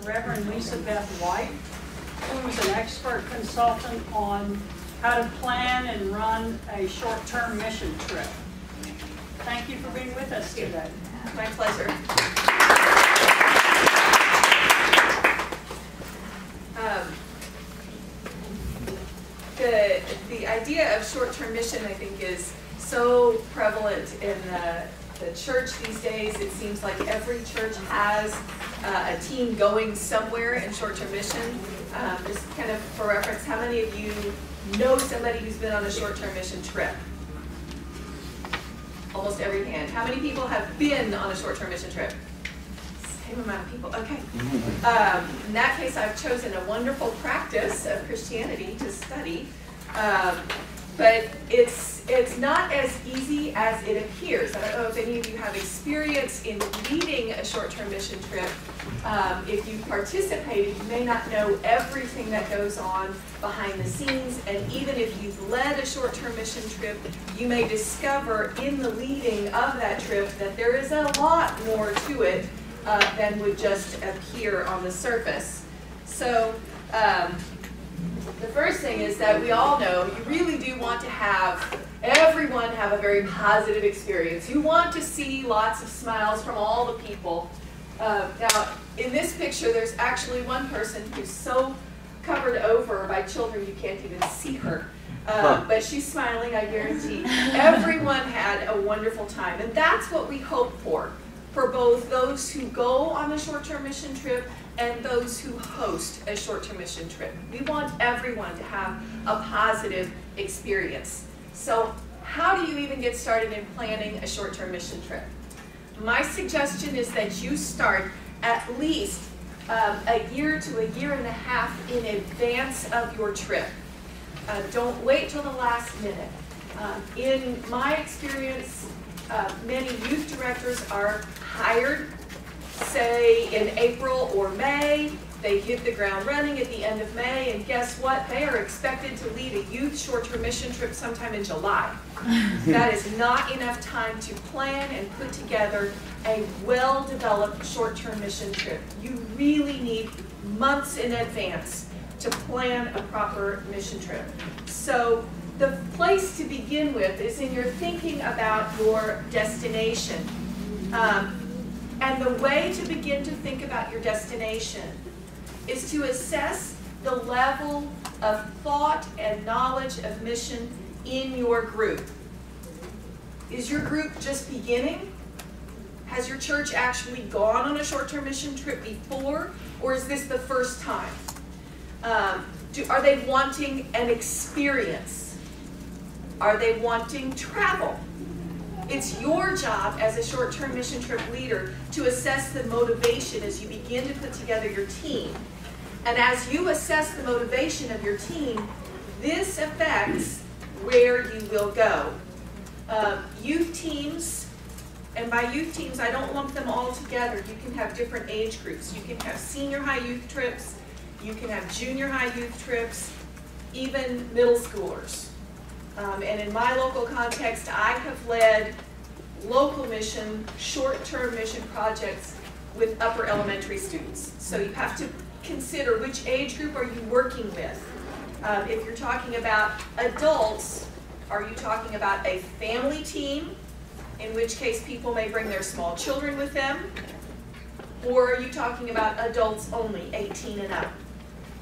Reverend Lisa Beth White, who is an expert consultant on how to plan and run a short-term mission trip. Thank you for being with us today. My pleasure. The idea of short-term mission, I think, is so prevalent in the church these days. It seems like every church has a team going somewhere in short-term mission. Just kind of for reference, how many of you know somebody who's been on a short-term mission trip? Almost every hand. How many people have been on a short-term mission trip? Same amount of people. Okay. In that case, I've chosen a wonderful practice of Christianity to study. But it's not as easy as it appears. I don't know if any of you have experience in leading a short-term mission trip. If you participated, you may not know everything that goes on behind the scenes, and even if you've led a short-term mission trip, you may discover in the leading of that trip that there is a lot more to it than would just appear on the surface. So the first thing is that we all know you really do want to have everyone have a very positive experience. You want to see lots of smiles from all the people. Now, in this picture, there's actually one person who's so covered over by children you can't even see her. But she's smiling, I guarantee. Everyone had a wonderful time. And that's what we hope for both those who go on a short-term mission trip and those who host a short-term mission trip. We want everyone to have a positive experience. So how do you even get started in planning a short-term mission trip? My suggestion is that you start at least a year to a year and a half in advance of your trip. Don't wait till the last minute. In my experience, many youth directors are hired, say in April or May. They hit the ground running at the end of May, and guess what? They are expected to lead a youth short-term mission trip sometime in July. That is not enough time to plan and put together a well-developed short-term mission trip. You really need months in advance to plan a proper mission trip. So the place to begin with is in your thinking about your destination. And the way to begin to think about your destination is to assess the level of thought and knowledge of mission in your group. Is your group just beginning? Has your church actually gone on a short-term mission trip before, or is this the first time? Are they wanting an experience? Are they wanting travel? It's your job as a short-term mission trip leader to assess the motivation as you begin to put together your team. And as you assess the motivation of your team, this affects where you will go. Youth teams, and by youth teams, I don't lump them all together. You can have different age groups. You can have senior high youth trips. You can have junior high youth trips, even middle schoolers. And in my local context, I have led local mission, short-term mission projects with upper elementary students. So you have to consider which age group are you working with. If you're talking about adults, are you talking about a family team, in which case people may bring their small children with them? Or are you talking about adults only, 18 and up?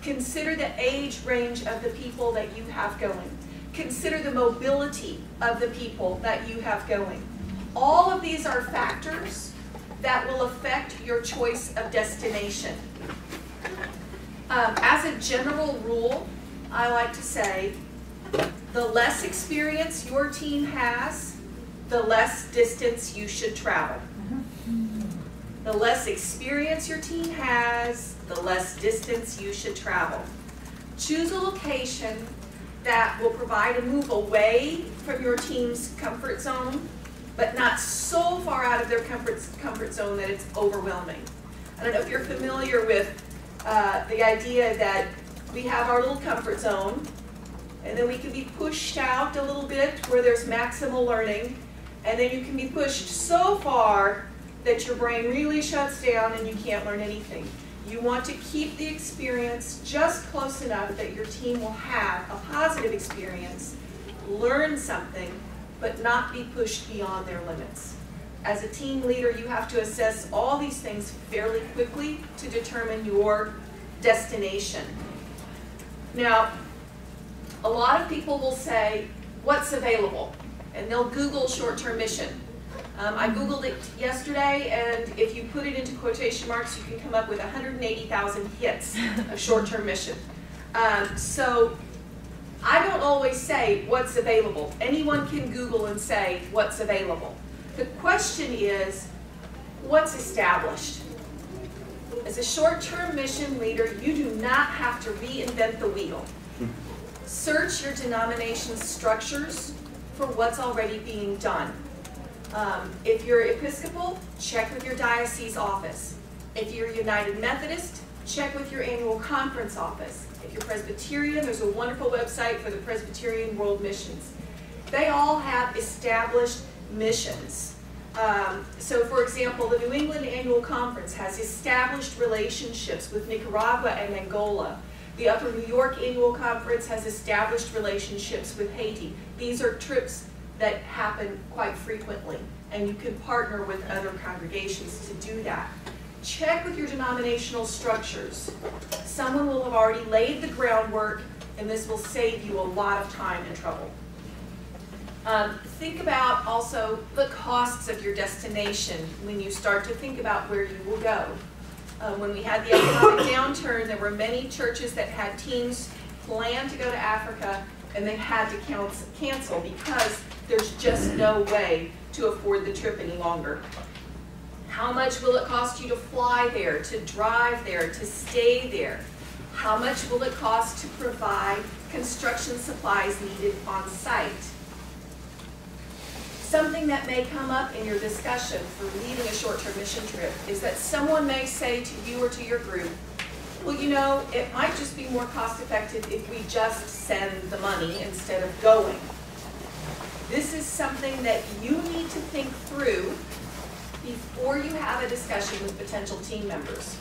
Consider the age range of the people that you have going. Consider the mobility of the people that you have going. All of these are factors that will affect your choice of destination. As a general rule, I like to say, the less experience your team has, the less distance you should travel. The less experience your team has, the less distance you should travel. Choose a location that will provide a move away from your team's comfort zone, but not so far out of their comfort zone that it's overwhelming. I don't know if you're familiar with the idea that we have our little comfort zone, and then we can be pushed out a little bit where there's maximal learning, and then you can be pushed so far that your brain really shuts down and you can't learn anything. You want to keep the experience just close enough that your team will have a positive experience, learn something, but not be pushed beyond their limits. As a team leader, you have to assess all these things fairly quickly to determine your destination. Now, a lot of people will say, what's available? And they'll Google short-term mission. I Googled it yesterday, and if you put it into quotation marks, you can come up with 180,000 hits of short-term mission. So I don't always say what's available. Anyone can Google and say what's available. The question is, what's established? As a short-term mission leader, you do not have to reinvent the wheel. Search your denomination's structures for what's already being done. If you're Episcopal, check with your diocese office. If you're United Methodist, check with your annual conference office. If you're Presbyterian, there's a wonderful website for the Presbyterian World Missions. They all have established missions. So for example, the New England Annual Conference has established relationships with Nicaragua and Angola. The Upper New York Annual Conference has established relationships with Haiti. These are trips that happen quite frequently, and you can partner with other congregations to do that. Check with your denominational structures. Someone will have already laid the groundwork, and this will save you a lot of time and trouble. Think about also the costs of your destination when you start to think about where you will go. When we had the economic downturn, there were many churches that had teams plan to go to Africa, and they had to cancel because there's just no way to afford the trip any longer. How much will it cost you to fly there, to drive there, to stay there? How much will it cost to provide construction supplies needed on site? Something that may come up in your discussion for leading a short-term mission trip is that someone may say to you or to your group, well, you know, it might just be more cost-effective if we just send the money instead of going. This is something that you need to think through before you have a discussion with potential team members.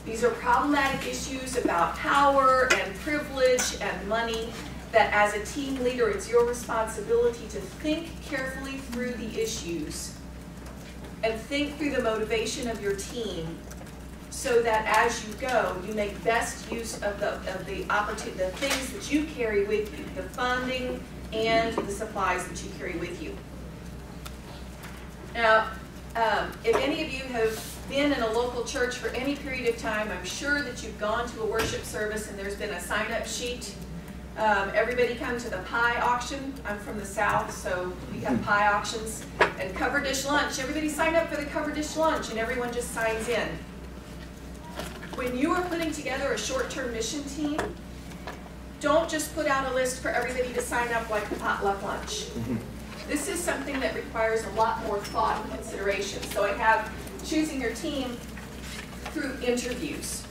These are problematic issues about power and privilege and money that as a team leader, it's your responsibility to think carefully through the issues and think through the motivation of your team so that as you go, you make best use of the things that you carry with you, the funding and the supplies that you carry with you. Now, if any of you have been in a local church for any period of time, I'm sure that you've gone to a worship service and there's been a sign-up sheet. Everybody come to the pie auction. I'm from the South, so we have pie auctions. And cover dish lunch. Everybody sign up for the cover dish lunch, and everyone just signs in. When you are putting together a short-term mission team, don't just put out a list for everybody to sign up like a potluck lunch. This is something that requires a lot more thought and consideration. So I have choosing your team through interviews.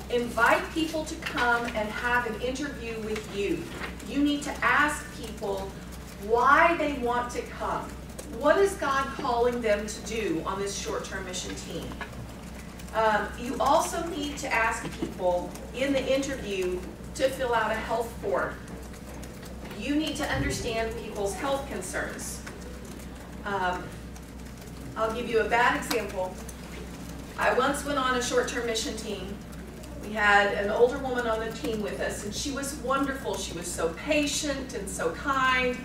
Invite people to come and have an interview with you. You need to ask people why they want to come. What is God calling them to do on this short-term mission team? You also need to ask people in the interview to fill out a health form. You need to understand people's health concerns. I'll give you a bad example. I once went on a short-term mission team. We had an older woman on the team with us, and she was wonderful. She was so patient and so kind.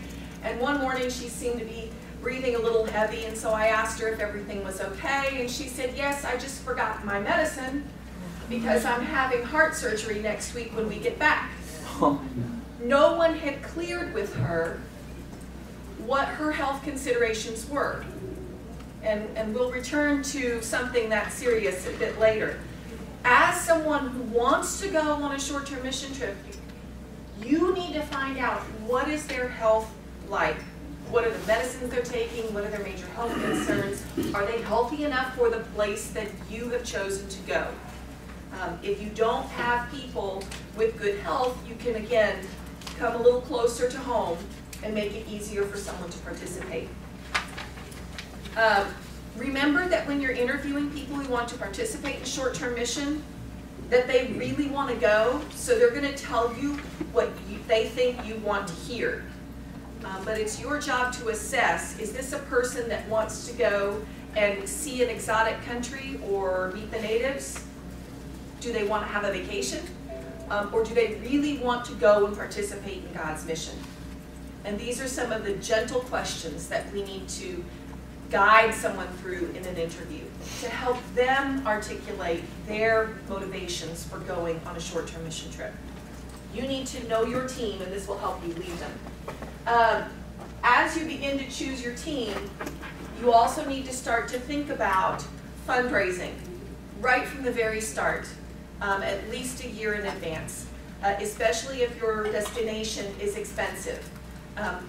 And one morning she seemed to be breathing a little heavy, and so I asked her if everything was okay, and she said, yes, I just forgot my medicine because I'm having heart surgery next week when we get back. No one had cleared with her what her health considerations were. And we'll return to something that serious a bit later. As someone who wants to go on a short-term mission trip, you need to find out what is their health like. What are the medicines they're taking? What are their major health concerns? Are they healthy enough for the place that you have chosen to go? If you don't have people with good health, you can, again, come a little closer to home and make it easier for someone to participate. Remember that when you're interviewing people who want to participate in short-term mission, that they really want to go, so they're going to tell you what they think you want to hear. But it's your job to assess, is this a person that wants to go and see an exotic country or meet the natives? Do they want to have a vacation? Or do they really want to go and participate in God's mission? And these are some of the gentle questions that we need to guide someone through in an interview to help them articulate their motivations for going on a short-term mission trip. You need to know your team, and this will help you lead them. As you begin to choose your team, you also need to start to think about fundraising right from the very start, at least a year in advance, especially if your destination is expensive.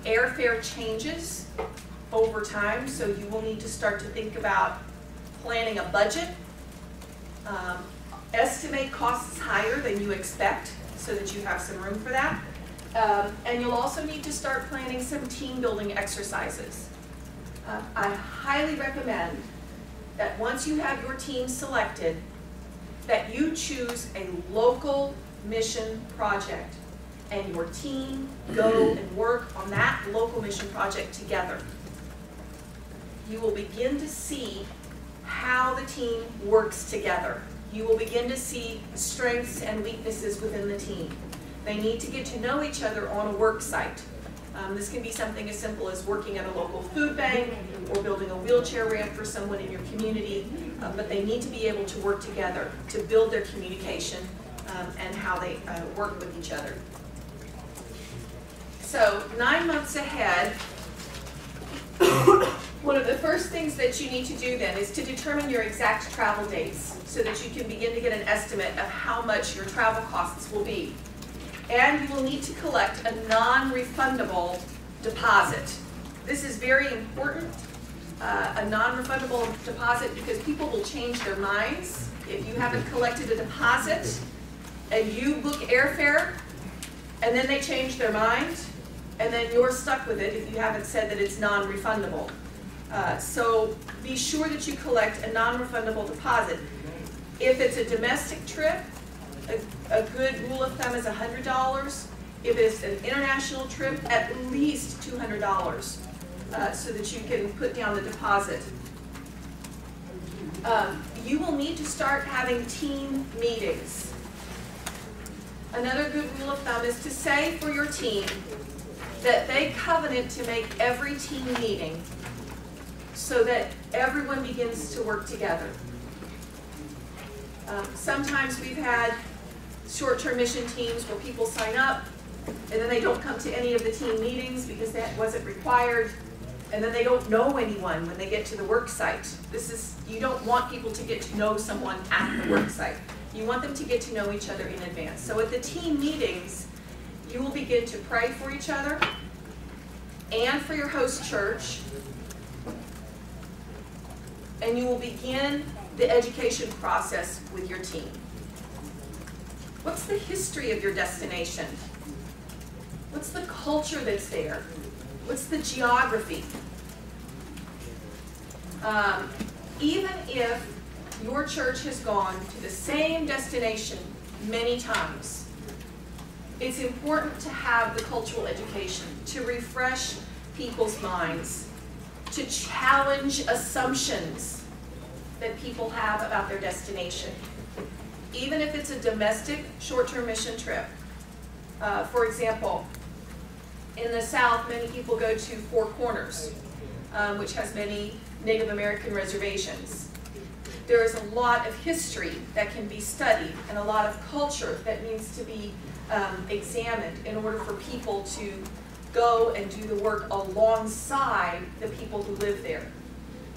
Airfare changes over time, so you will need to start to think about planning a budget. Estimate costs higher than you expect so that you have some room for that. And you'll also need to start planning some team building exercises. I highly recommend that once you have your team selected, that you choose a local mission project and your team go and work on that local mission project together. You will begin to see how the team works together. You will begin to see strengths and weaknesses within the team. They need to get to know each other on a work site. This can be something as simple as working at a local food bank or building a wheelchair ramp for someone in your community, but they need to be able to work together to build their communication and how they work with each other. So 9 months ahead, one of the first things that you need to do then is to determine your exact travel dates so that you can begin to get an estimate of how much your travel costs will be. And you will need to collect a non-refundable deposit. This is very important, a non-refundable deposit, because people will change their minds. If you haven't collected a deposit and you book airfare and then they change their mind, and then you're stuck with it if you haven't said that it's non-refundable. So be sure that you collect a non-refundable deposit. If it's a domestic trip, a good rule of thumb is $100. If it's an international trip, at least $200, so that you can put down the deposit. You will need to start having team meetings. Another good rule of thumb is to say for your team that they covenant to make every team meeting so that everyone begins to work together. Sometimes we've had short-term mission teams where people sign up and then they don't come to any of the team meetings because that wasn't required, and then they don't know anyone when they get to the work site. You don't want people to get to know someone at the work site. You want them to get to know each other in advance. So at the team meetings, you will begin to pray for each other and for your host church, and you will begin the education process with your team. What's the history of your destination? What's the culture that's there? What's the geography? Even if your church has gone to the same destination many times, it's important to have the cultural education, to refresh people's minds, to challenge assumptions that people have about their destination. Even if it's a domestic short-term mission trip. For example, in the South, many people go to Four Corners, which has many Native American reservations. There is a lot of history that can be studied and a lot of culture that needs to be examined in order for people to go and do the work alongside the people who live there.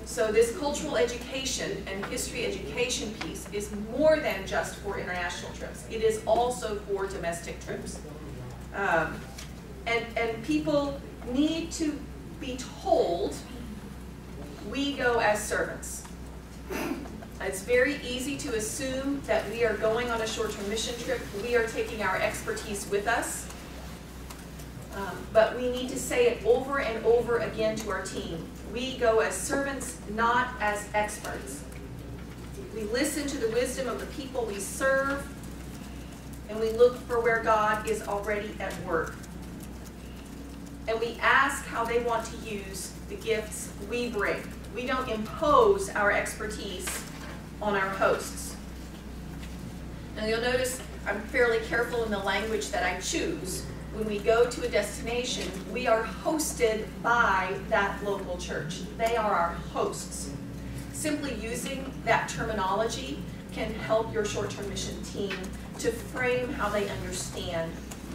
So this cultural education and history education piece is more than just for international trips. It is also for domestic trips. And people need to be told, we go as servants. It's very easy to assume that we are going on a short-term mission trip. We are taking our expertise with us. But we need to say it over and over again to our team. We go as servants, not as experts. We listen to the wisdom of the people we serve, and we look for where God is already at work. And we ask how they want to use the gifts we bring. We don't impose our expertise on our hosts. Now you'll notice I'm fairly careful in the language that I choose. When we go to a destination, we are hosted by that local church. They are our hosts. Simply using that terminology can help your short-term mission team to frame how they understand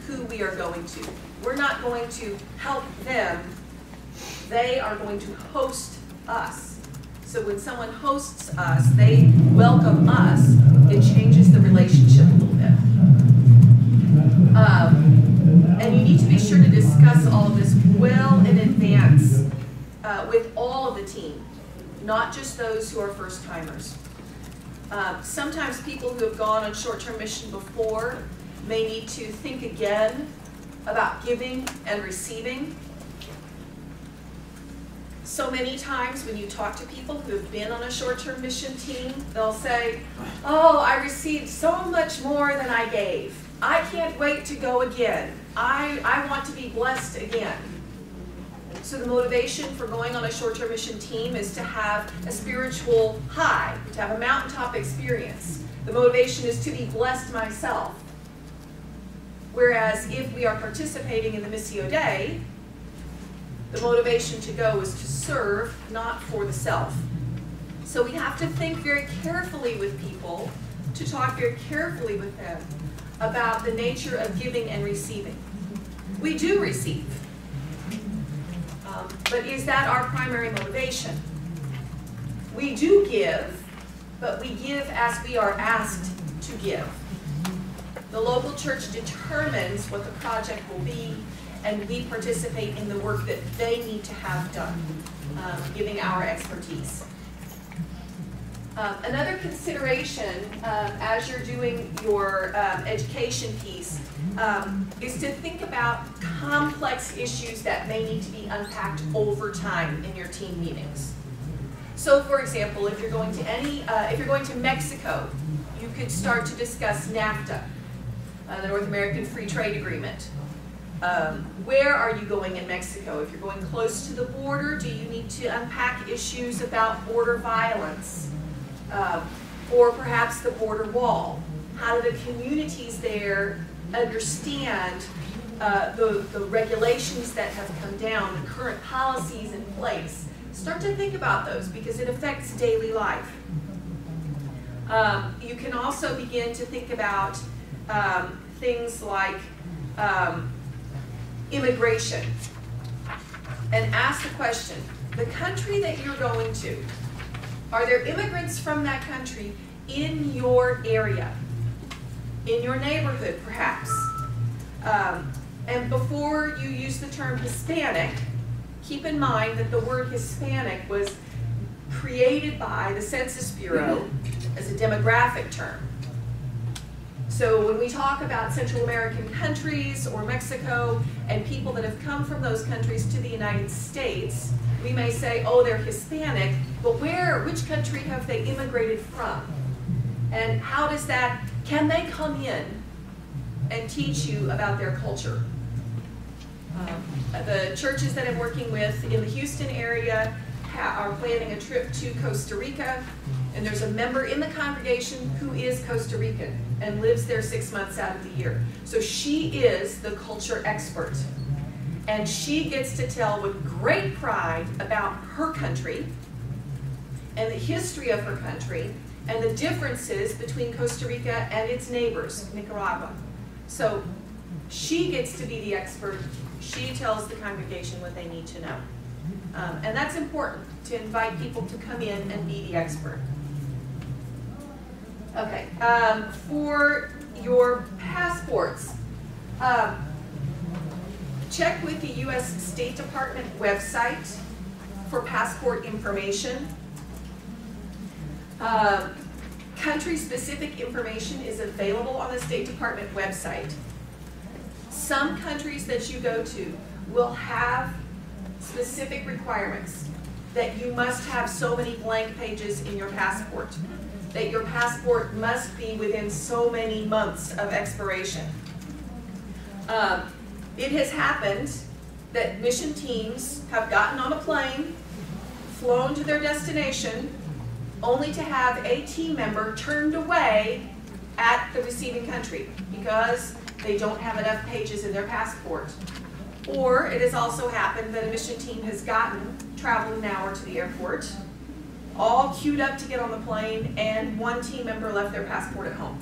who we are going to. We're not going to help them. They are going to host us. So when someone hosts us, they welcome us, it changes the relationship a little bit. And you need to be sure to discuss all of this well in advance with all of the team, not just those who are first-timers. Sometimes people who have gone on short-term mission before may need to think again about giving and receiving. So many times when you talk to people who have been on a short-term mission team, they'll say, oh, I received so much more than I gave. I can't wait to go again. I want to be blessed again. So the motivation for going on a short-term mission team is to have a spiritual high, to have a mountaintop experience. The motivation is to be blessed myself. Whereas if we are participating in the Missio Dei, the motivation to go is to serve, not for the self. So we have to think very carefully with people, to talk very carefully with them about the nature of giving and receiving. We do receive, but is that our primary motivation? We do give, but we give as we are asked to give. The local church determines what the project will be, and we participate in the work that they need to have done, giving our expertise. Another consideration as you're doing your education piece is to think about complex issues that may need to be unpacked over time in your team meetings. So, for example, if you're going to Mexico, you could start to discuss NAFTA, the North American Free Trade Agreement. Where are you going in Mexico? If you're going close to the border, do you need to unpack issues about border violence? Or perhaps the border wall? How do the communities there understand the regulations that have come down, the current policies in place? Start to think about those because it affects daily life. You can also begin to think about things like immigration, and ask the question, the country that you're going to, are there immigrants from that country in your area, in your neighborhood perhaps? And before you use the term Hispanic, keep in mind that the word Hispanic was created by the Census Bureau as a demographic term. So when we talk about Central American countries or Mexico and people that have come from those countries to the United States, we may say, oh, they're Hispanic, but which country have they immigrated from? And how does that, can they come in and teach you about their culture? The churches that I'm working with in the Houston area are planning a trip to Costa Rica, and there's a member in the congregation who is Costa Rican and lives there 6 months out of the year. So she is the culture expert. And she gets to tell with great pride about her country and the history of her country and the differences between Costa Rica and its neighbors, Nicaragua. So she gets to be the expert. She tells the congregation what they need to know. And that's important, to invite people to come in and be the expert. Okay, for your passports, check with the U.S. State Department website for passport information. Country-specific information is available on the State Department website. Some countries that you go to will have specific requirements that you must have so many blank pages in your passport, that your passport must be within so many months of expiration. It has happened that mission teams have gotten on a plane, flown to their destination, only to have a team member turned away at the receiving country because they don't have enough pages in their passport. Or it has also happened that a mission team has traveled an hour to the airport, all queued up to get on the plane, and one team member left their passport at home.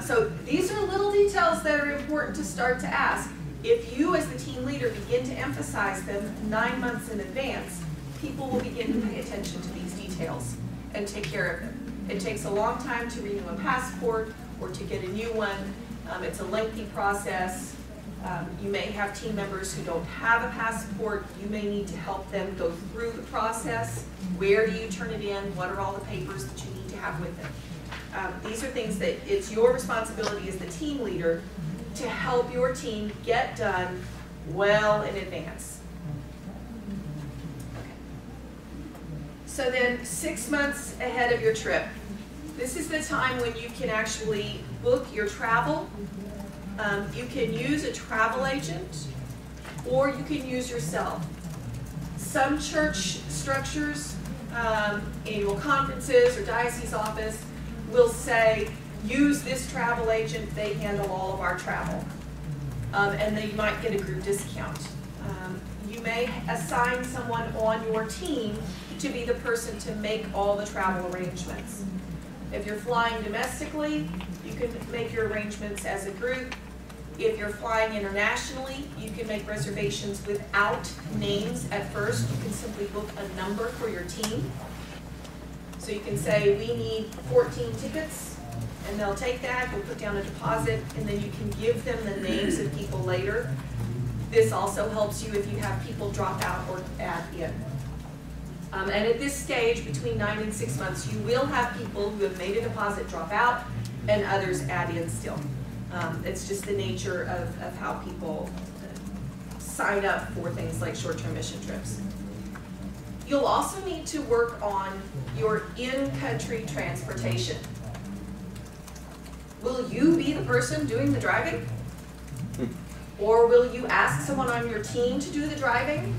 So these are little details that are important to start to ask. If you as the team leader begin to emphasize them 9 months in advance, people will begin to pay attention to these details and take care of them. It takes a long time to renew a passport or to get a new one. It's a lengthy process. You may have team members who don't have a passport. You may need to help them go through the process. Where do you turn it in? What are all the papers that you need to have with them? These are things that it's your responsibility as the team leader to help your team get done well in advance. Okay. So then 6 months ahead of your trip, this is the time when you can actually book your travel. You can use a travel agent, or you can use yourself. Some church structures, annual conferences or diocese office, will say, use this travel agent, they handle all of our travel. And then you might get a group discount. You may assign someone on your team to be the person to make all the travel arrangements. If you're flying domestically, you can make your arrangements as a group. If you're flying internationally, you can make reservations without names at first. You can simply book a number for your team. So you can say, we need 14 tickets, and they'll take that, we'll put down a deposit, and then you can give them the names of people later. This also helps you if you have people drop out or add in. And at this stage, between 9 and 6 months, you will have people who have made a deposit drop out, and others add in still. It's just the nature of how people sign up for things like short-term mission trips. You'll also need to work on your in-country transportation. Will you be the person doing the driving? Or will you ask someone on your team to do the driving?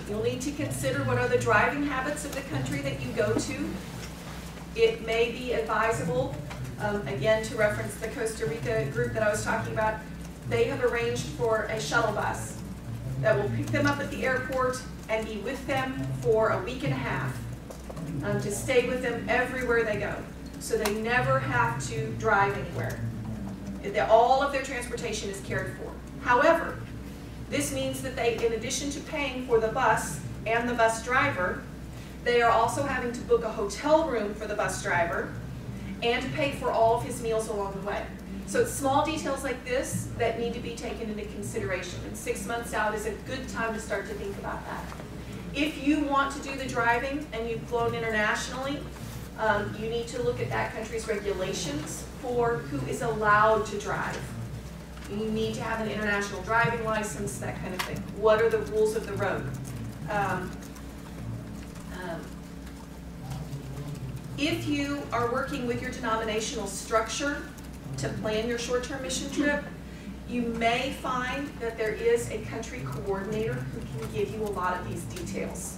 You'll need to consider what are the driving habits of the country that you go to. It may be advisable, again to reference the Costa Rica group that I was talking about, they have arranged for a shuttle bus that will pick them up at the airport and be with them for a week and a half, to stay with them everywhere they go. So they never have to drive anywhere. All of their transportation is cared for. However, this means that they, in addition to paying for the bus and the bus driver, they are also having to book a hotel room for the bus driver and to pay for all of his meals along the way. So it's small details like this that need to be taken into consideration. And 6 months out is a good time to start to think about that. If you want to do the driving and you've flown internationally, you need to look at that country's regulations for who is allowed to drive. You need to have an international driving license, that kind of thing. What are the rules of the road? If you are working with your denominational structure to plan your short-term mission trip, you may find that there is a country coordinator who can give you a lot of these details.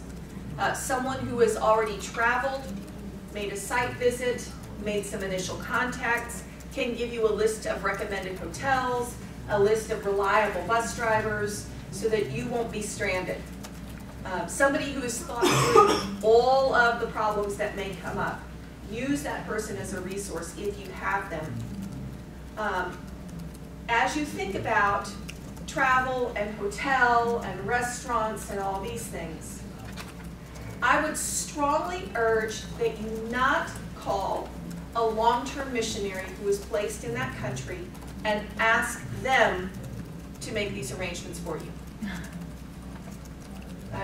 Someone who has already traveled, made a site visit, made some initial contacts, can give you a list of recommended hotels, a list of reliable bus drivers, so that you won't be stranded. Somebody who has thought through all of the problems that may come up. Use that person as a resource if you have them. As you think about travel and hotel and restaurants and all these things, I would strongly urge that you not call a long-term missionary who is placed in that country and ask them to make these arrangements for you.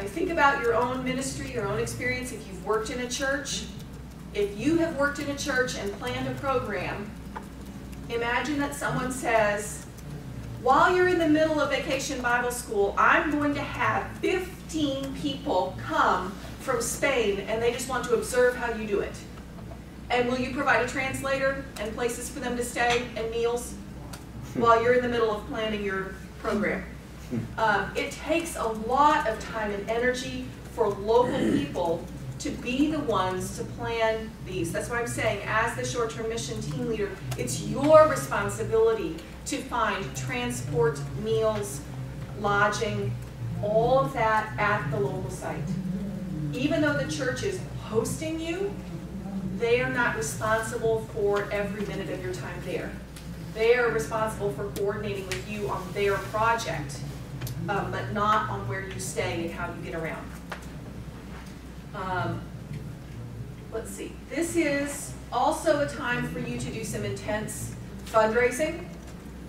Think about your own ministry, your own experience. If you've worked in a church, if you have worked in a church and planned a program, imagine that someone says, while you're in the middle of Vacation Bible School, I'm going to have 15 people come from Spain, and they just want to observe how you do it. And will you provide a translator and places for them to stay and meals while you're in the middle of planning your program? It takes a lot of time and energy for local people to be the ones to plan these. That's why I'm saying, as the short-term mission team leader, it's your responsibility to find transport, meals, lodging, all of that at the local site. Even though the church is hosting you, they are not responsible for every minute of your time there. They are responsible for coordinating with you on their project, but not on where you stay and how you get around. Let's see. This is also a time for you to do some intense fundraising,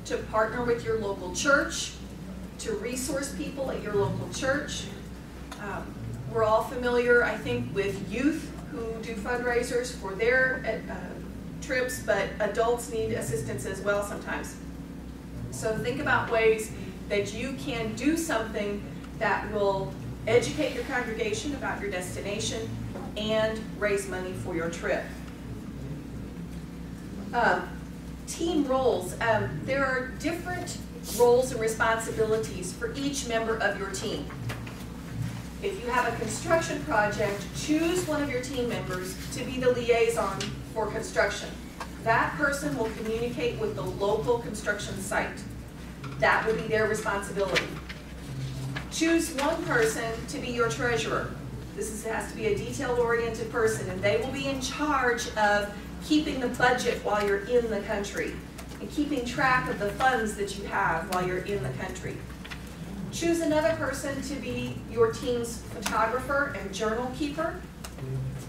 to partner with your local church, to resource people at your local church. We're all familiar, I think, with youth who do fundraisers for their trips, but adults need assistance as well sometimes. So think about ways that you can do something that will educate your congregation about your destination and raise money for your trip. Team roles. There are different roles and responsibilities for each member of your team. If you have a construction project, choose one of your team members to be the liaison for construction. That person will communicate with the local construction site. That will be their responsibility. Choose one person to be your treasurer. This has to be a detail-oriented person, and they will be in charge of keeping the budget while you're in the country and keeping track of the funds that you have while you're in the country. Choose another person to be your team's photographer and journal keeper,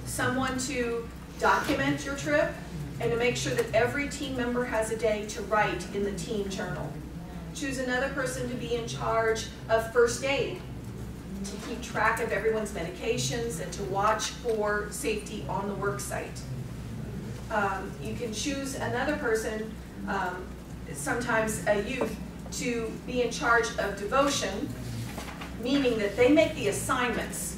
someone to document your trip and to make sure that every team member has a day to write in the team journal. Choose another person to be in charge of first aid, to keep track of everyone's medications and to watch for safety on the work site. You can choose another person, sometimes a youth, to be in charge of devotion, meaning that they make the assignments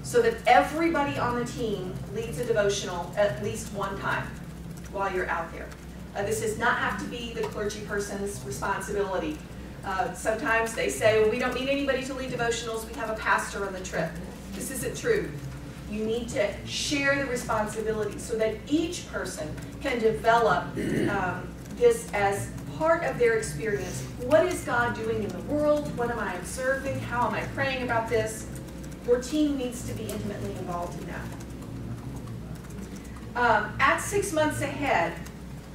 so that everybody on the team leads a devotional at least one time while you're out there. This does not have to be the clergy person's responsibility. Sometimes they say, well, we don't need anybody to lead devotionals, we have a pastor on the trip. This isn't true. You need to share the responsibility so that each person can develop this as part of their experience. What is God doing in the world? What am I observing? How am I praying about this? Your team needs to be intimately involved in that. At 6 months ahead,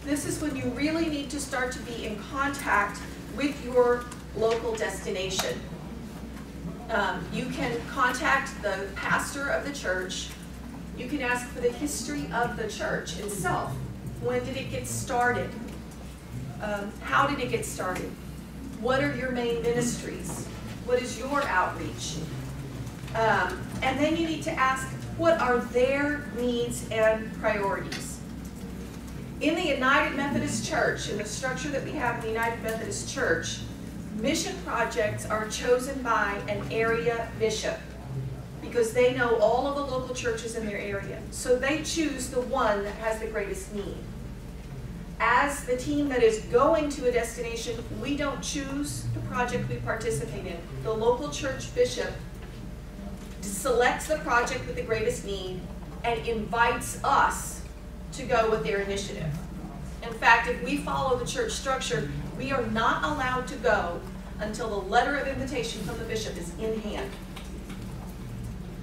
this is when you really need to start to be in contact with your local destination. You can contact the pastor of the church. You can ask for the history of the church itself. When did it get started? How did it get started? What are your main ministries? What is your outreach? And then you need to ask, what are their needs and priorities? In the United Methodist Church, in the structure that we have in the United Methodist Church, mission projects are chosen by an area bishop because they know all of the local churches in their area. So they choose the one that has the greatest need. As the team that is going to a destination, we don't choose the project we participate in. The local church bishop selects the project with the greatest need and invites us to go with their initiative. In fact, if we follow the church structure, we are not allowed to go until the letter of invitation from the bishop is in hand.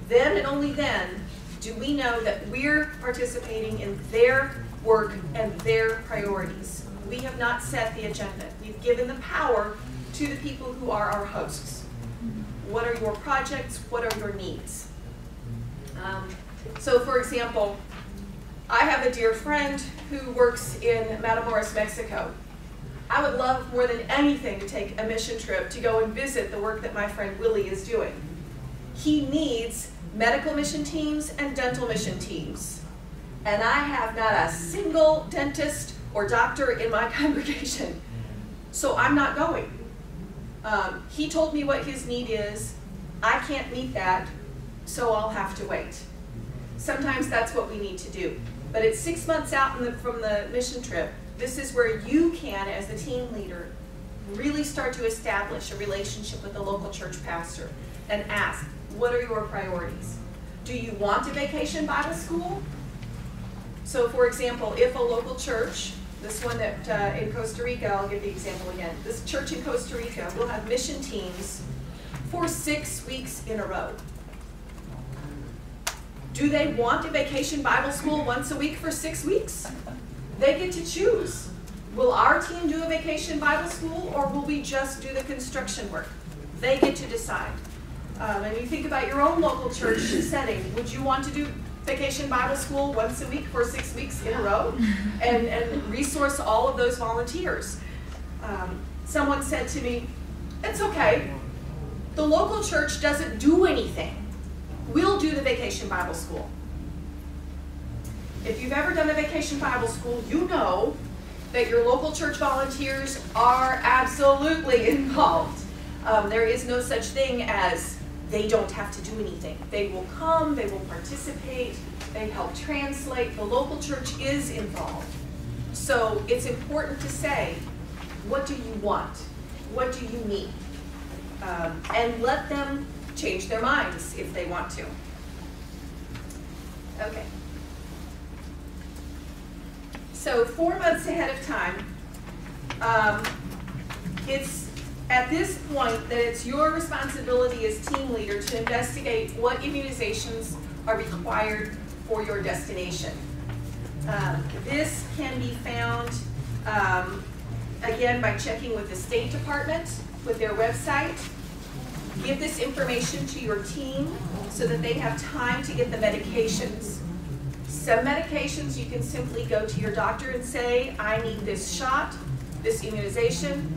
Then and only then do we know that we're participating in their work and their priorities. We have not set the agenda. We've given the power to the people who are our hosts. What are your projects? What are your needs? So for example, I have a dear friend who works in Matamoros, Mexico. I would love more than anything to take a mission trip to go and visit the work that my friend Willie is doing. He needs medical mission teams and dental mission teams. And I have not a single dentist or doctor in my congregation. so I'm not going. He told me what his need is. I can't meet that, so I'll have to wait. Sometimes that's what we need to do. But it's 6 months out from the mission trip. This is where you can, as the team leader, really start to establish a relationship with the local church pastor and ask, what are your priorities? Do you want a vacation Bible school? So for example, if a local church, this one that in Costa Rica, I'll give the example again. This church in Costa Rica will have mission teams for 6 weeks in a row. Do they want a vacation Bible school once a week for 6 weeks? They get to choose. Will our team do a vacation Bible school, or will we just do the construction work? They get to decide. And you think about your own local church setting. Would you want to do vacation Bible school once a week for 6 weeks in a row and resource all of those volunteers? Someone said to me, it's okay. The local church doesn't do anything. We'll do the vacation Bible school. If you've ever done a vacation Bible school, you know that your local church volunteers are absolutely involved. There is no such thing as they don't have to do anything. They will come, they will participate, they help translate. The local church is involved. So it's important to say, what do you want? What do you need? And let them change their minds if they want to. Okay. So 4 months ahead of time, it's at this point that it's your responsibility as team leader to investigate what immunizations are required for your destination. This can be found, again, by checking with the State Department, with their website. Give this information to your team so that they have time to get the medications. Some medications you can simply go to your doctor and say, I need this shot, this immunization.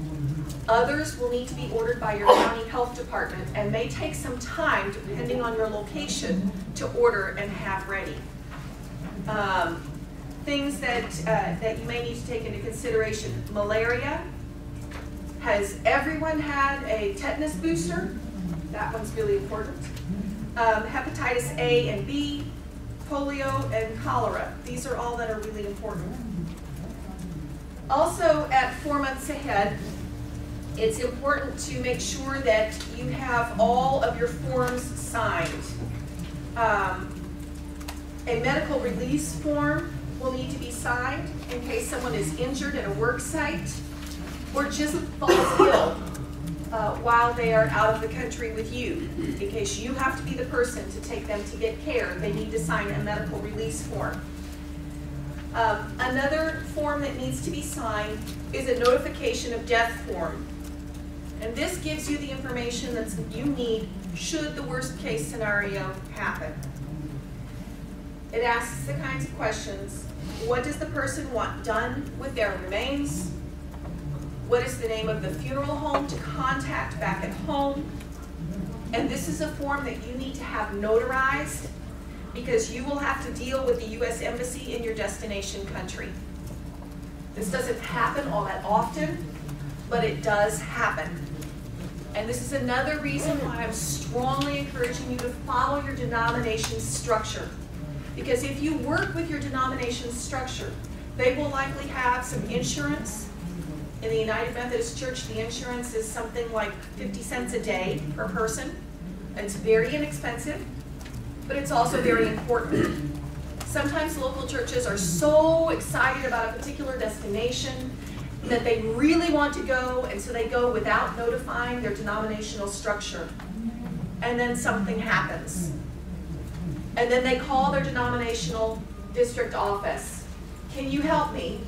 Others will need to be ordered by your county health department and may take some time, depending on your location, to order and have ready. Things that you may need to take into consideration: malaria. Has everyone had a tetanus booster? That one's really important. Hepatitis A and B, polio, and cholera. These are all that are really important. Also, at 4 months ahead, it's important to make sure that you have all of your forms signed. A medical release form will need to be signed in case someone is injured at a work site or just falls ill while they are out of the country with you. In case you have to be the person to take them to get care, they need to sign a medical release form. Another form that needs to be signed is a notification of death form. And this gives you the information that you need should the worst case scenario happen. It asks the kinds of questions: what does the person want done with their remains? What is the name of the funeral home to contact back at home? And this is a form that you need to have notarized because you will have to deal with the U.S. Embassy in your destination country. This doesn't happen all that often, but it does happen. And this is another reason why I'm strongly encouraging you to follow your denomination's structure. Because if you work with your denomination's structure, they will likely have some insurance. In the United Methodist Church, the insurance is something like 50 cents a day per person. It's very inexpensive, but it's also very important. Sometimes local churches are so excited about a particular destination that they really want to go, and so they go without notifying their denominational structure. And then something happens. And then they call their denominational district office. Can you help me?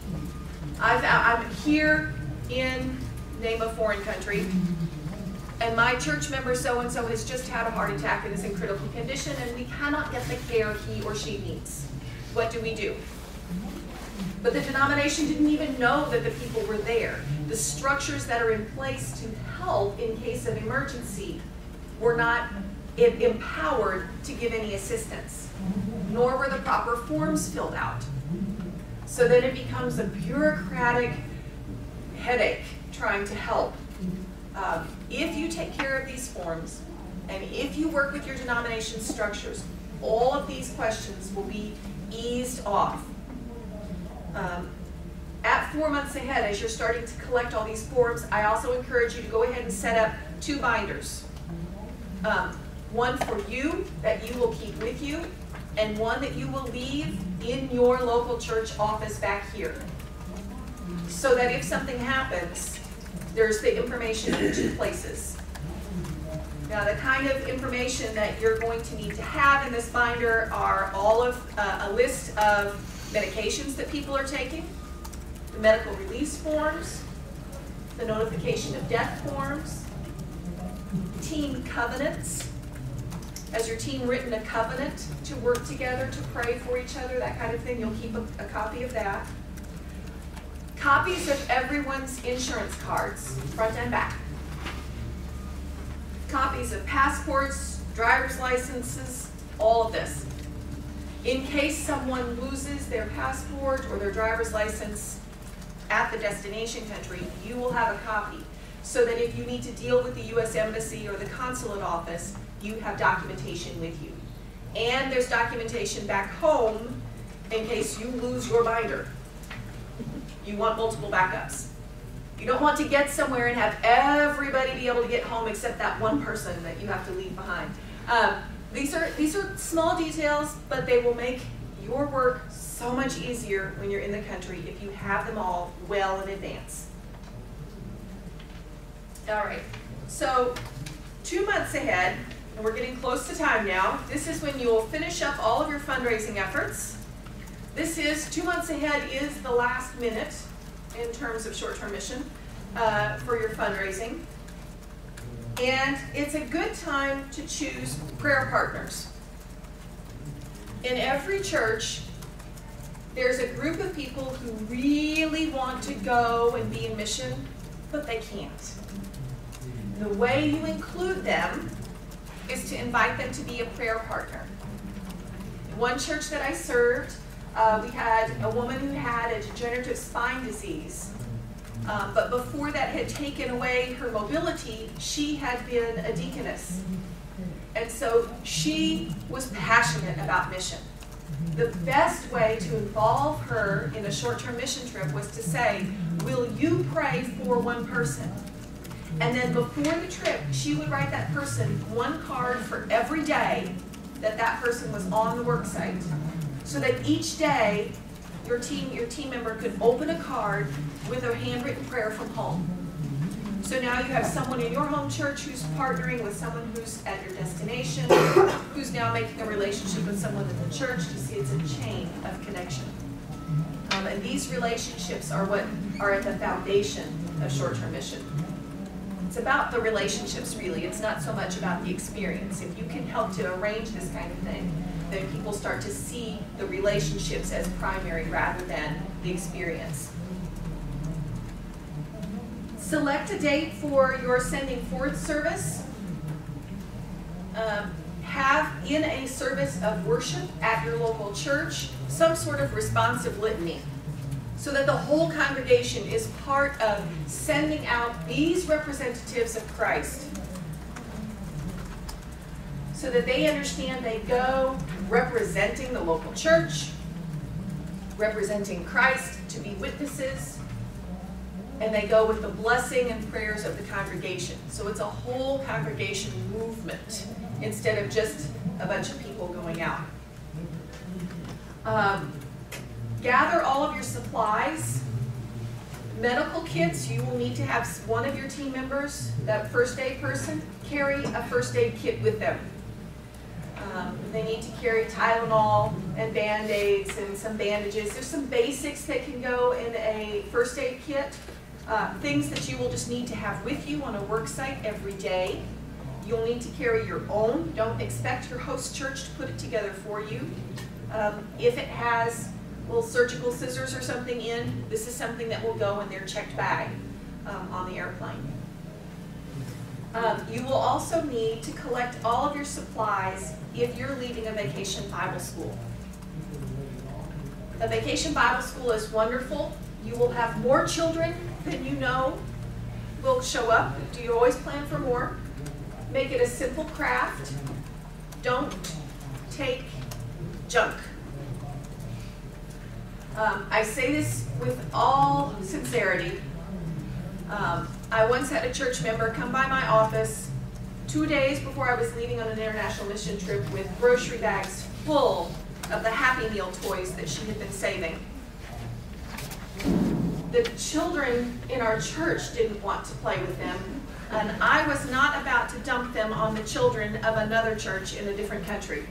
I'm here in name of foreign country, and my church member so-and-so has just had a heart attack and is in critical condition, and we cannot get the care he or she needs. What do we do? But the denomination didn't even know that the people were there. The structures that are in place to help in case of emergency were not empowered to give any assistance, nor were the proper forms filled out. So then it becomes a bureaucratic, headache trying to help. If you take care of these forms, and if you work with your denomination structures, all of these questions will be eased off. At 4 months ahead, as you're starting to collect all these forms, I also encourage you to go ahead and set up 2 binders. One for you that you will keep with you, and one that you will leave in your local church office back here. So that if something happens, there's the information in 2 places. Now, the kind of information that you're going to need to have in this binder are all of a list of medications that people are taking, the medical release forms, the notification of death forms, team covenants. Has your team written a covenant to work together, to pray for each other, that kind of thing? You'll keep a copy of that. Copies of everyone's insurance cards, front and back. Copies of passports, driver's licenses, all of this. In case someone loses their passport or their driver's license at the destination country, you will have a copy, so that if you need to deal with the U.S. Embassy or the consulate office, you have documentation with you. And there's documentation back home in case you lose your binder. You want multiple backups. You don't want to get somewhere and have everybody be able to get home except that one person that you have to leave behind. These are small details, but they will make your work so much easier when you're in the country if you have them all well in advance. All right, so 2 months ahead, and we're getting close to time now, this is when you'll finish up all of your fundraising efforts. This is 2 months ahead is the last minute in terms of short-term mission for your fundraising. And it's a good time to choose prayer partners. In every church, there's a group of people who really want to go and be in mission, but they can't. The way you include them is to invite them to be a prayer partner. In one church that I served, we had a woman who had a degenerative spine disease. But before that had taken away her mobility, she had been a deaconess. And so she was passionate about mission. The best way to involve her in a short-term mission trip was to say, will you pray for one person? And then before the trip, she would write that person one card for every day that that person was on the work site, so that each day your team member could open a card with a handwritten prayer from home. So now you have someone in your home church who's partnering with someone who's at your destination, who's now making a relationship with someone in the church. You see, it's a chain of connection. And these relationships are what are at the foundation of short-term mission. It's about the relationships, really. It's not so much about the experience. If you can help to arrange this kind of thing, then people start to see the relationships as primary rather than the experience. Select a date for your sending forth service. Have in a service of worship at your local church some sort of responsive litany, so that the whole congregation is part of sending out these representatives of Christ, so that they understand they go representing the local church, representing Christ to be witnesses, and they go with the blessing and prayers of the congregation. So it's a whole congregation movement instead of just a bunch of people going out. Gather all of your supplies. Medical kits, you will need to have one of your team members, that first aid person, carry a first aid kit with them. They need to carry Tylenol and Band-Aids and some bandages. There's some basics that can go in a first aid kit. Things that you will just need to have with you on a work site every day. You'll need to carry your own. Don't expect your host church to put it together for you. If it has little surgical scissors or something in, this is something that will go in their checked bag on the airplane. You will also need to collect all of your supplies if you're leading a vacation Bible school. A vacation Bible school is wonderful You will have more children than you know will show up. Do you always plan for more? Make it a simple craft. Don't take junk. I say this with all sincerity. I once had a church member come by my office 2 days before I was leaving on an international mission trip with grocery bags full of the Happy Meal toys that she had been saving. The children in our church didn't want to play with them, and I was not about to dump them on the children of another church in a different country.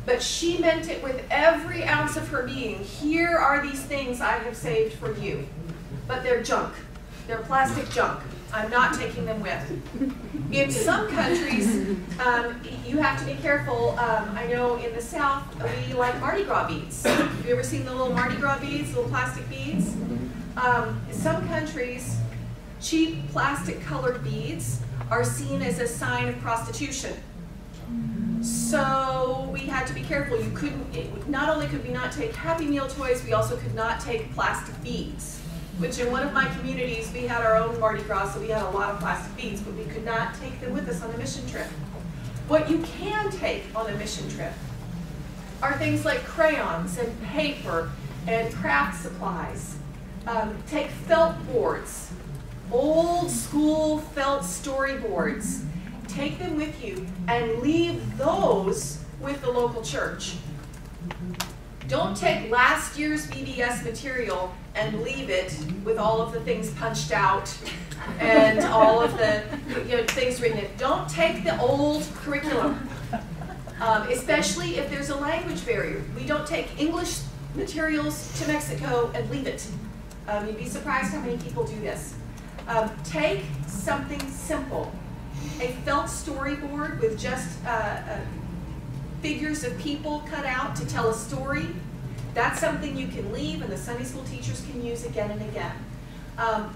But she meant it with every ounce of her being. Here are these things I have saved for you. But they're junk. They're plastic junk. I'm not taking them with. In some countries, you have to be careful. I know in the South, we like Mardi Gras beads. Have you ever seen the little Mardi Gras beads, little plastic beads? In some countries, cheap plastic colored beads are seen as a sign of prostitution. So we had to be careful. You couldn't, not only could we not take Happy Meal toys, we also could not take plastic beads, which in one of my communities, we had our own Mardi Gras, so we had a lot of plastic beads, but we could not take them with us on a mission trip. What you can take on a mission trip are things like crayons and paper and craft supplies. Take felt boards, old school felt storyboards. Take them with you and leave those with the local church. Don't take last year's VBS material and leave it with all of the things punched out and all of the things written in. Don't take the old curriculum, especially if there's a language barrier. We don't take English materials to Mexico and leave it. You'd be surprised how many people do this. Take something simple. A felt storyboard with just figures of people cut out to tell a story. That's something you can leave and the Sunday school teachers can use again and again.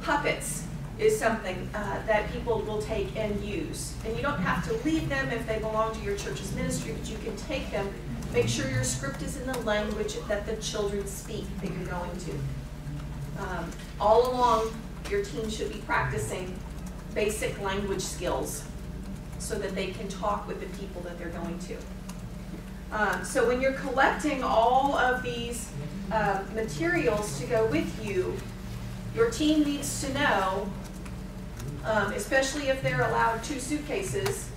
Puppets is something that people will take and use. And you don't have to leave them if they belong to your church's ministry, but you can take them. Make sure your script is in the language that the children speak that you're going to. All along, your team should be practicing basic language skills so that they can talk with the people that they're going to. So when you're collecting all of these materials to go with you, your team needs to know, especially if they're allowed 2 suitcases,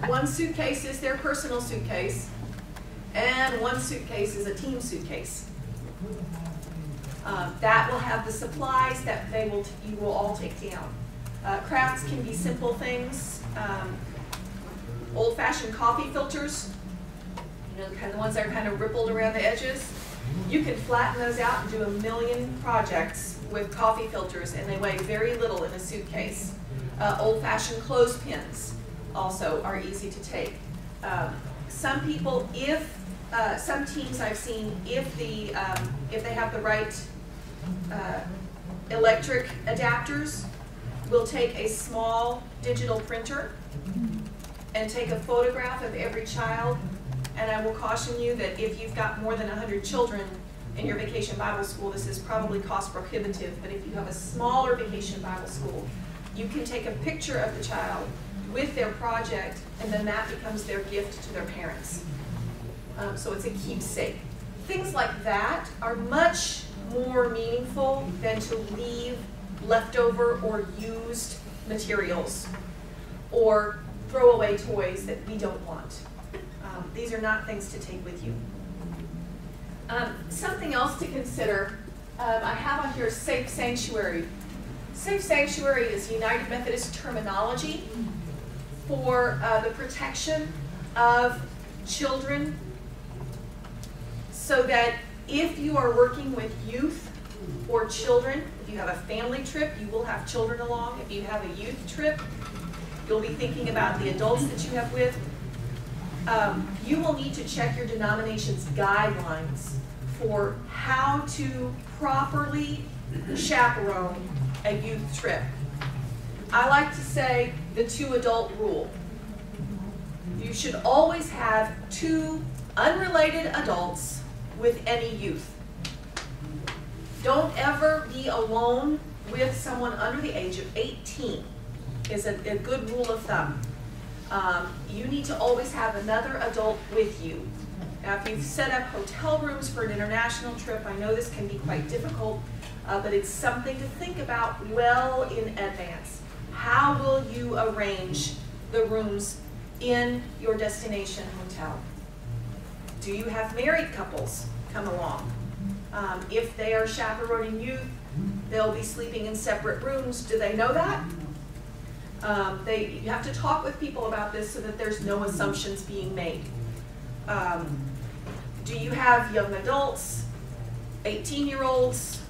1 suitcase is their personal suitcase, and 1 suitcase is a team suitcase. That will have the supplies that you will all take down. Crafts can be simple things. Old-fashioned coffee filters, the kind of ones that are kind of rippled around the edges. You can flatten those out and do a million projects with coffee filters, and they weigh very little in a suitcase. Old-fashioned clothespins also are easy to take. Some people, some teams I've seen, if they have the right electric adapters, will take a small digital printer and take a photograph of every child. And I will caution you that if you've got more than 100 children in your vacation Bible school, this is probably cost prohibitive. But if you have a smaller vacation Bible school, you can take a picture of the child with their project, and then that becomes their gift to their parents. So it's a keepsake. Things like that are much more meaningful than to leave leftover or used materials or throwaway toys that we don't want. These are not things to take with you. Something else to consider, I have on here safe sanctuary. Safe sanctuary is United Methodist terminology for the protection of children, so that if you are working with youth or children, if you have a family trip, you will have children along. If you have a youth trip, you'll be thinking about the adults that you have with. You will need to check your denomination's guidelines for how to properly chaperone a youth trip. I like to say the 2-adult rule. You should always have 2 unrelated adults with any youth. Don't ever be alone with someone under the age of 18 is a good rule of thumb. You need to always have another adult with you. Now, if you've set up hotel rooms for an international trip, I know this can be quite difficult, but it's something to think about well in advance. How will you arrange the rooms in your destination hotel? Do you have married couples come along? If they are chaperoning you, they'll be sleeping in separate rooms. Do they know that? You have to talk with people about this so that there's no assumptions being made. Do you have young adults, 18-year-olds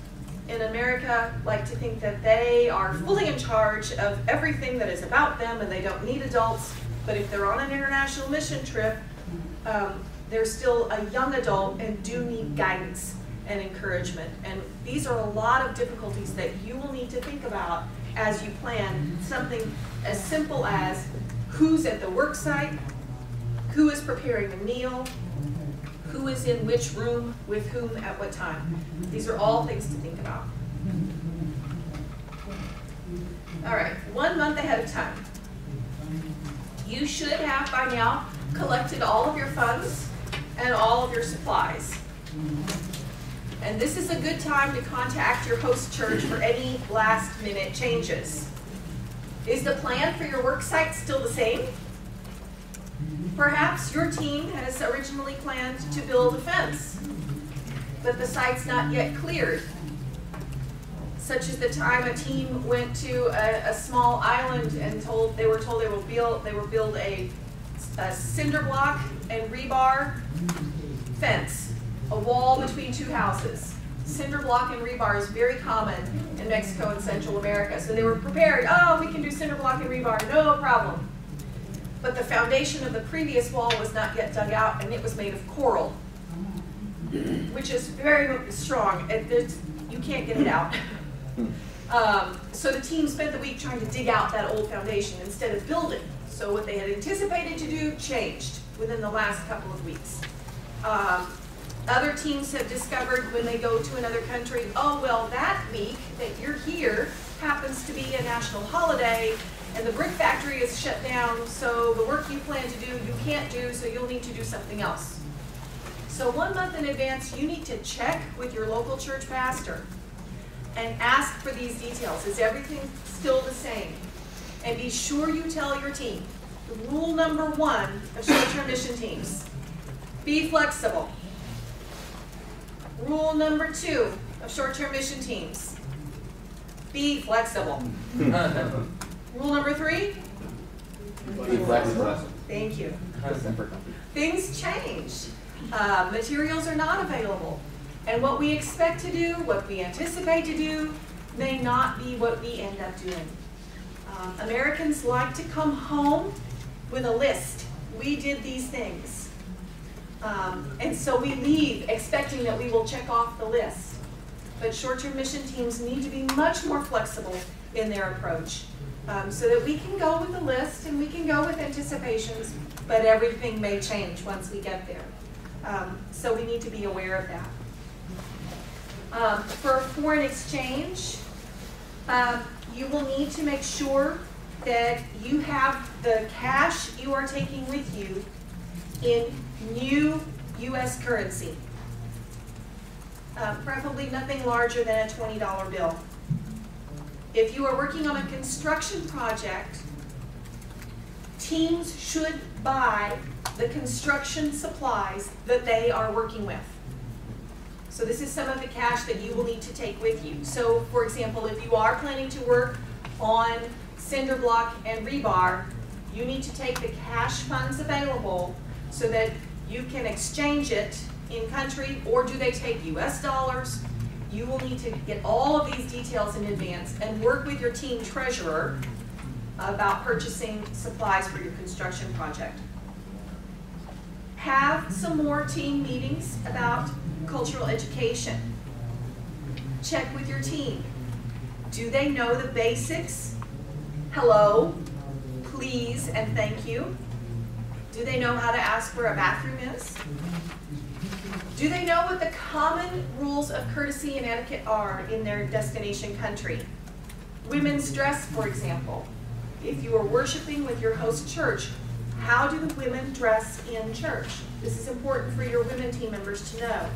in America like to think that they are fully in charge of everything that is about them and they don't need adults, but if they're on an international mission trip, they're still a young adult and do need guidance and encouragement. And these are a lot of difficulties that you will need to think about as you plan something as simple as who's at the work site, who is preparing the meal, who is in which room with whom at what time. These are all things to think about. All right, 1 month ahead of time. You should have by now collected all of your funds and all of your supplies. And this is a good time to contact your host church for any last minute changes. Is the plan for your work site still the same? Perhaps your team has originally planned to build a fence, but the site's not yet cleared, such as the time a team went to a small island and they were told they would build a cinder block and rebar fence, a wall between two houses. Cinder block and rebar is very common in Mexico and Central America, so they were prepared. Oh, we can do cinder block and rebar, no problem. But the foundation of the previous wall was not yet dug out, and it was made of coral, which is very strong. You can't get it out. So the team spent the week trying to dig out that old foundation instead of building. So what they had anticipated to do changed within the last couple of weeks. Other teams have discovered when they go to another country, oh, well, that week that you're here happens to be a national holiday, and the brick factory is shut down, so the work you plan to do, you can't do, so you'll need to do something else. So 1 month in advance, you need to check with your local church pastor and ask for these details. Is everything still the same? And be sure you tell your team. Rule number 1 of short-term mission teams, be flexible. Rule number 2 of short-term mission teams, be flexible. Rule number 3? Be flexible. Thank you. Things change. Materials are not available. And what we expect to do, what we anticipate to do, may not be what we end up doing. Americans like to come home with a list. We did these things. And so we leave expecting that we will check off the list. But short-term mission teams need to be much more flexible in their approach. So that we can go with the list and we can go with anticipations, but everything may change once we get there. So we need to be aware of that. For foreign exchange, you will need to make sure that you have the cash you are taking with you in new U.S. currency. Preferably nothing larger than a $20 bill. If you are working on a construction project, teams should buy the construction supplies that they are working with. So this is some of the cash that you will need to take with you. So for example, if you are planning to work on cinder block and rebar, you need to take the cash funds available so that you can exchange it in country, or do they take US dollars? You will need to get all of these details in advance and work with your team treasurer about purchasing supplies for your construction project. Have some more team meetings about cultural education. Check with your team. Do they know the basics? Hello, please, and thank you. Do they know how to ask where a bathroom is? Do they know what the common rules of courtesy and etiquette are in their destination country? Women's dress, for example. If you are worshiping with your host church, how do the women dress in church? This is important for your women team members to know.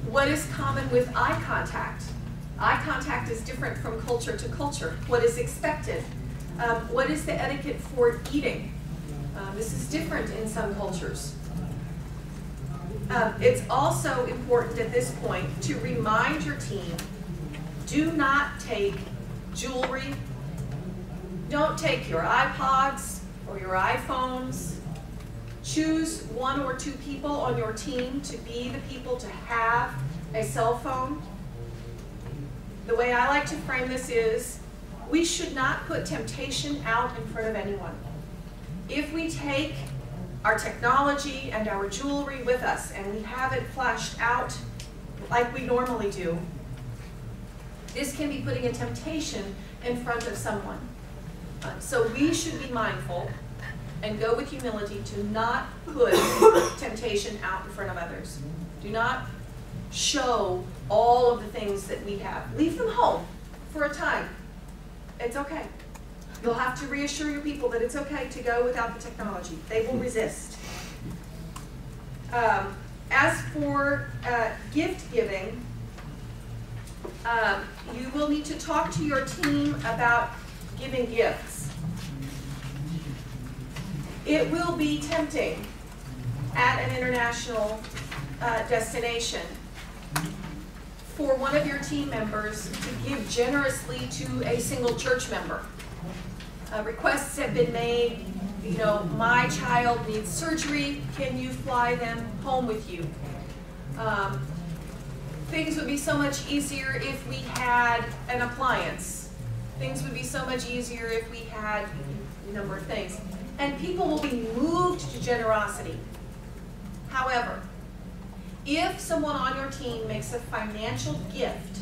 What is common with eye contact? Eye contact is different from culture to culture. What is expected? What is the etiquette for eating? This is different in some cultures. It's also important at this point to remind your team, do not take jewelry. Don't take your iPods or your iPhones. Choose 1 or 2 people on your team to be the people to have a cell phone. The way I like to frame this is, we should not put temptation out in front of anyone. If we take our technology and our jewelry with us and we have it flashed out like we normally do, this can be putting a temptation in front of someone. So we should be mindful and go with humility to not put temptation out in front of others. Do not show all of the things that we have. Leave them home for a time. It's okay. You'll have to reassure your people that it's okay to go without the technology. They will resist. As for gift giving, you will need to talk to your team about giving gifts. It will be tempting at an international destination for one of your team members to give generously to a single church member. Requests have been made, you know, my child needs surgery, can you fly them home with you? Things would be so much easier if we had an appliance. Things would be so much easier if we had a number of things. And people will be moved to generosity. However, if someone on your team makes a financial gift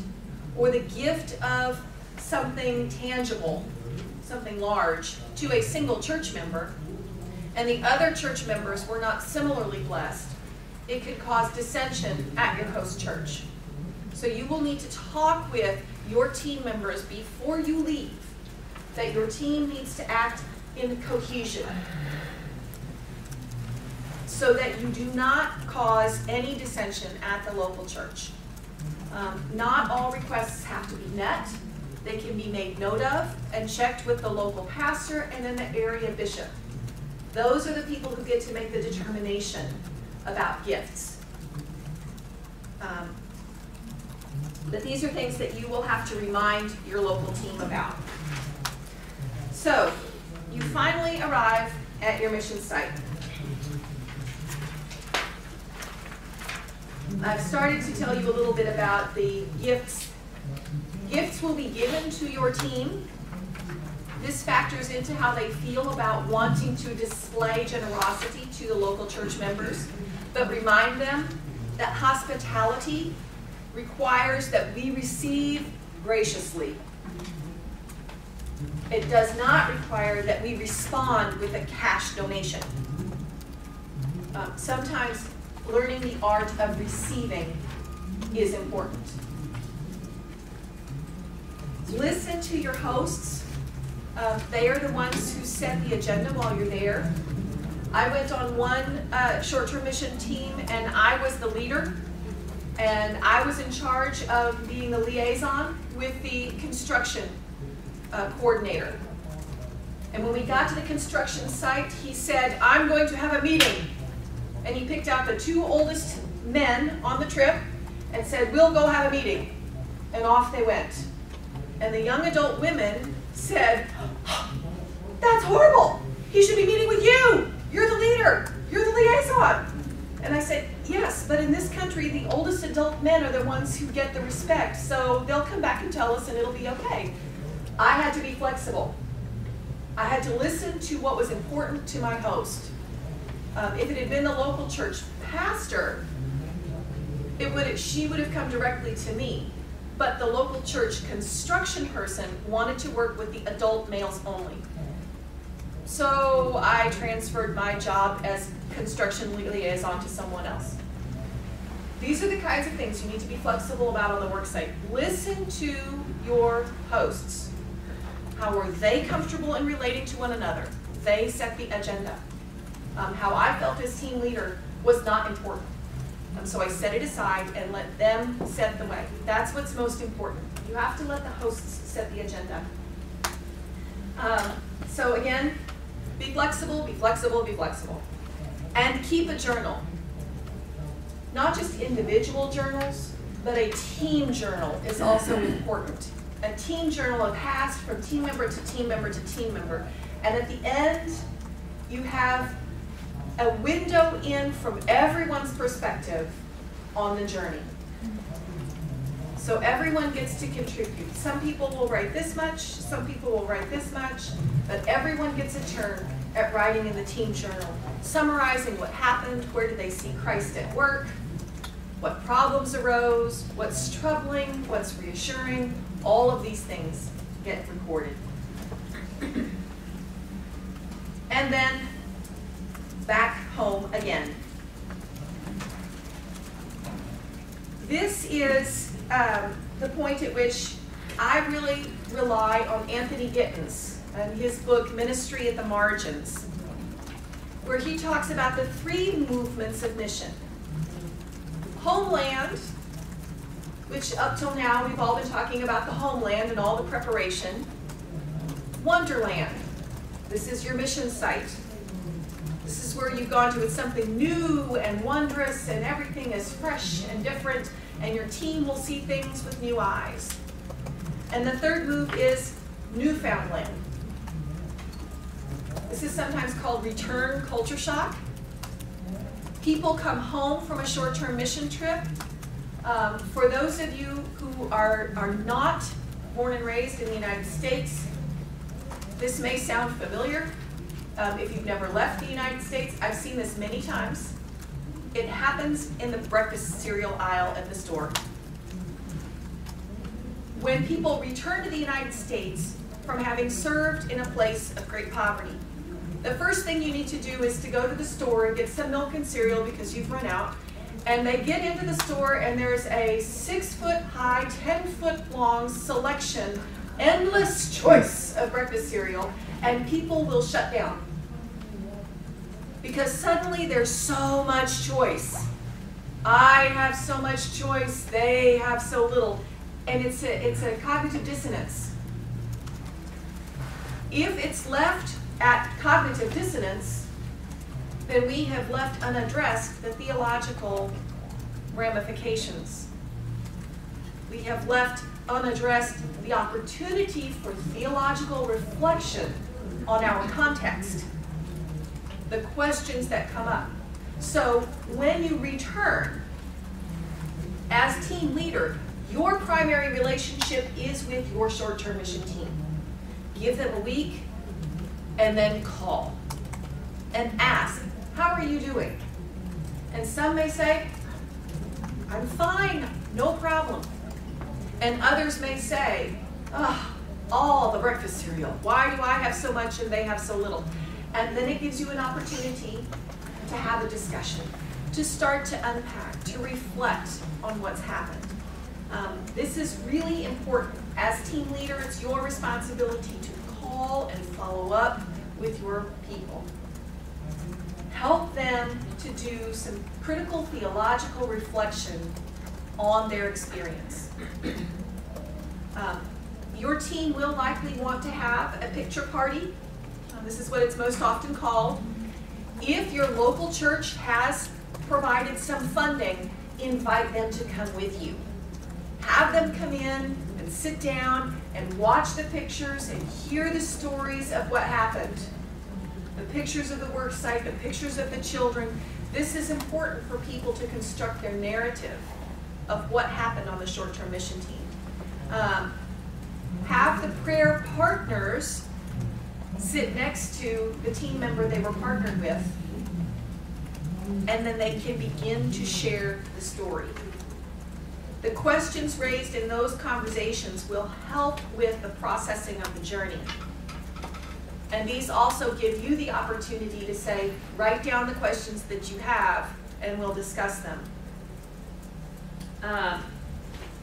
or the gift of something tangible, something large, to a single church member, and the other church members were not similarly blessed, it could cause dissension at your host church. So you will need to talk with your team members before you leave that your team needs to act in cohesion so that you do not cause any dissension at the local church. Not all requests have to be met. They can be made note of and checked with the local pastor and then the area bishop. Those are the people who get to make the determination about gifts. But these are things that you will have to remind your local team about. So, you finally arrive at your mission site. I've started to tell you a little bit about the gifts. Gifts will be given to your team. This factors into how they feel about wanting to display generosity to the local church members. But remind them that hospitality requires that we receive graciously. It does not require that we respond with a cash donation. Sometimes learning the art of receiving is important. Listen to your hosts. They are the ones who set the agenda while you're there. I went on one short-term mission team and I was the leader. And I was in charge of being the liaison with the construction coordinator. And when we got to the construction site, he said, I'm going to have a meeting. And he picked out the 2 oldest men on the trip and said, we'll go have a meeting. And off they went. And the young adult women said, that's horrible. He should be meeting with you. You're the leader. You're the liaison. And I said, yes, but in this country, the oldest adult men are the ones who get the respect. So they'll come back and tell us and it'll be okay. I had to be flexible. I had to listen to what was important to my host. If it had been the local church pastor, she would have come directly to me. But the local church construction person wanted to work with the adult males only. so I transferred my job as construction liaison to someone else. These are the kinds of things you need to be flexible about on the work site. Listen to your hosts. How are they comfortable in relating to one another? They set the agenda. How I felt as team leader was not important. So I set it aside and let them set the way. That's what's most important. You have to let the hosts set the agenda. So again, be flexible, be flexible, be flexible. And keep a journal. Not just individual journals, but a team journal is also important. A team journal is passed from team member to team member to team member. And at the end, you have a window in from everyone's perspective on the journey. So everyone gets to contribute. Some people will write this much, some people will write this much, but everyone gets a turn at writing in the team journal, summarizing what happened, where did they see Christ at work, what problems arose, what's troubling, what's reassuring. All of these things get recorded. And then back home again. This is the point at which I really rely on Anthony Gittins and his book, Ministry at the Margins, where he talks about the 3 movements of mission. Homeland, which up till now we've all been talking about the homeland and all the preparation. Wonderland, this is your mission site. This is where you've gone to. It's something new and wondrous, and everything is fresh and different, and your team will see things with new eyes. And the 3rd move is Newfoundland. This is sometimes called return culture shock. People come home from a short-term mission trip. For those of you who are not born and raised in the United States, this may sound familiar. If you've never left the United States, I've seen this many times. It happens in the breakfast cereal aisle at the store. When people return to the United States from having served in a place of great poverty, the first thing you need to do is to go to the store and get some milk and cereal because you've run out. And they get into the store and there's a 6-foot-high, 10-foot-long selection, endless choice of breakfast cereal, and people will shut down. Because suddenly there's so much choice. I have so much choice, they have so little. And it's a cognitive dissonance. If it's left at cognitive dissonance, then we have left unaddressed the theological ramifications. We have left unaddressed the opportunity for theological reflection on our context, the questions that come up. So when you return, as team leader, your primary relationship is with your short-term mission team. Give them a week and then call and ask, how are you doing? And some may say, I'm fine, no problem. And others may say, oh, all the breakfast cereal. Why do I have so much and they have so little? And then it gives you an opportunity to have a discussion, to start to unpack, to reflect on what's happened. This is really important. As team leader, it's your responsibility to call and follow up with your people. Help them to do some critical theological reflection on their experience. Your team will likely want to have a picture party. This is what it's most often called. If your local church has provided some funding, invite them to come with you. Have them come in and sit down and watch the pictures and hear the stories of what happened. The pictures of the work site, the pictures of the children. This is important for people to construct their narrative of what happened on the short-term mission team. Have the prayer partners sit next to the team member they were partnered with, and then they can begin to share the story. The questions raised in those conversations will help with the processing of the journey. And these also give you the opportunity to say, write down the questions that you have, and we'll discuss them.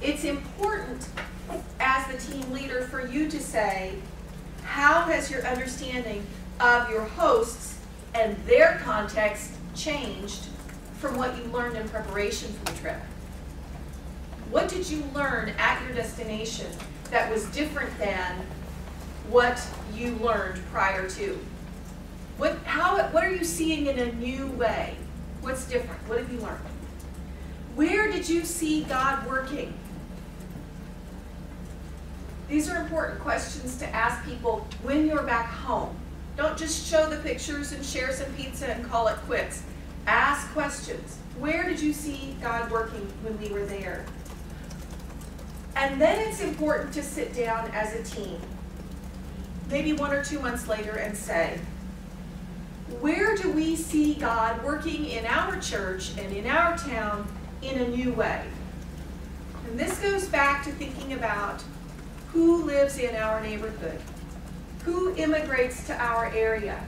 It's important as the team leader for you to say, how has your understanding of your hosts and their context changed from what you learned in preparation for the trip? What did you learn at your destination that was different than what you learned prior to? What are you seeing in a new way? What's different? What have you learned? Where did you see God working? These are important questions to ask people when you're back home. Don't just show the pictures and share some pizza and call it quits. Ask questions. Where did you see God working when we were there? And then it's important to sit down as a team, maybe 1 or 2 months later, and say, where do we see God working in our church and in our town in a new way? And this goes back to thinking about who lives in our neighborhood, who immigrates to our area.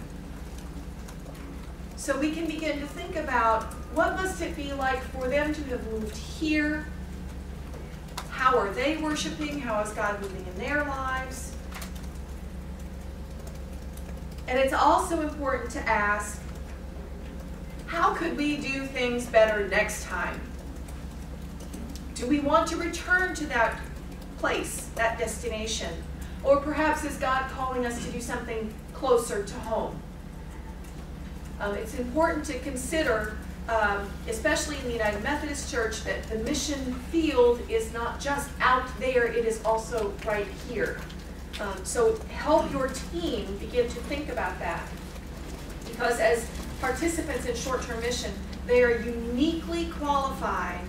So we can begin to think about what must it be like for them to have moved here? How are they worshiping? How is God moving in their lives? And it's also important to ask, how could we do things better next time? Do we want to return to that place, that destination? Or perhaps is God calling us to do something closer to home? It's important to consider, especially in the United Methodist Church, that the mission field is not just out there, it is also right here. So help your team begin to think about that. Because as participants in short-term mission, they are uniquely qualified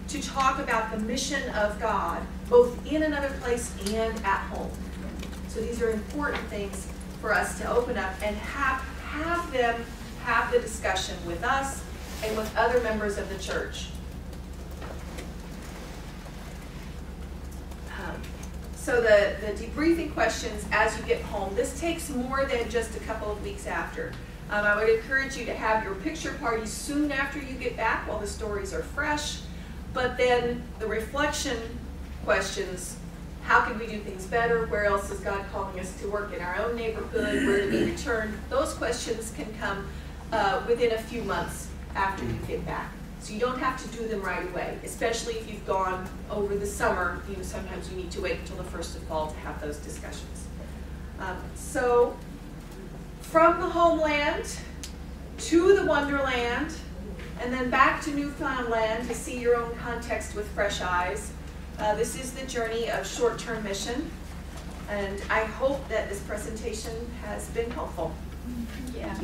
to talk about the mission of God, both in another place and at home. So these are important things for us to open up and have them have the discussion with us and with other members of the church. So the debriefing questions as you get home, this takes more than just a couple of weeks after. I would encourage you to have your picture party soon after you get back while the stories are fresh. But then the reflection questions, how can we do things better? Where else is God calling us to work in our own neighborhood? Where do we return? Those questions can come within a few months after you get back. So you don't have to do them right away, especially if you've gone over the summer. You know, sometimes you need to wait until the 1st of fall to have those discussions. So from the homeland to the Wonderland, and then back to Newfoundland to see your own context with fresh eyes. This is the journey of short-term mission, and I hope that this presentation has been helpful. Yeah.